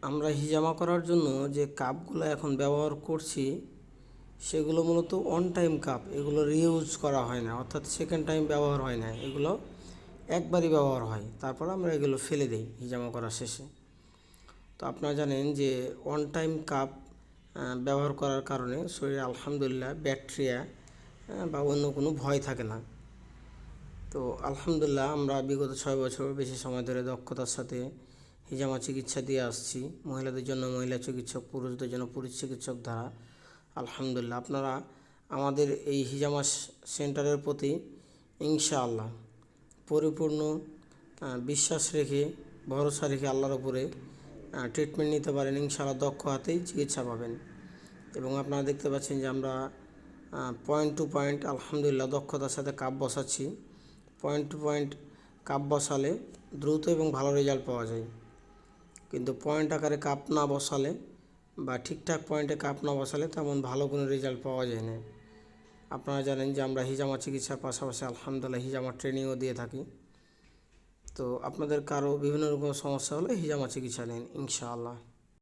আমরা হিজামা করার জন্য যে কাপগুলো এখন ব্যবহার করছি সেগুলো মূলত অন টাইম কাপ, এগুলো রিইউজ করা হয় না, অর্থাৎ সেকেন্ড টাইম ব্যবহার হয় না, এগুলো একবারই ব্যবহার হয়, তারপর আমরা এগুলো ফেলে দিই হিজামা করা শেষে। তো আপনারা জানেন যে অন টাইম কাপ ব্যবহার করার কারণে শরীরে আলহামদুলিল্লাহ ব্যাকটেরিয়া বা অন্য কোনো ভয় থাকে না। তো আলহামদুলিল্লাহ আমরা বিগত 6 বছর বেশি সময় ধরে দক্ষতার সাথে হিজামা চিকিৎসা দিয়ে আসছি। মহিলাদের জন্য মহিলা চিকিৎসক, পুরুষদের জন্য পুরুষ চিকিৎসক দ্বারা আলহামদুলিল্লাহ আপনারা আমাদের এই হিজামা সেন্টারের প্রতি ইনশাআল্লাহ পরিপূর্ণ বিশ্বাস রেখে, ভরসা রেখে আল্লাহর উপরে ট্রিটমেন্ট নিতে পারেন। ইনশাআল্লাহ দক্ষ হাতেই চিকিৎসা পাবেন। এবং আপনারা দেখতে পাচ্ছেন যে আমরা পয়েন্ট টু পয়েন্ট আলহামদুলিল্লাহ দক্ষতার সাথে কাপ বসাচ্ছি। পয়েন্ট টু পয়েন্ট কাপ বসালে দ্রুত এবং ভালো রেজাল্ট পাওয়া যায়, কিন্তু পয়েন্ট আকারে কাপ না বসালে বা ঠিকঠাক পয়েন্টে কাপ না বসালে তেমন ভালো কোনো রেজাল্ট পাওয়া যায় না। আপনারা জানেন যে আমরা হিজামা চিকিৎসার পাশাপাশি আলহামদুলিল্লাহ হিজামা ট্রেনিংও দিয়ে থাকি। তো আপনাদের কারো বিভিন্ন রকম সমস্যা হলে হিজামা চিকিৎসা নিন ইনশাআল্লাহ।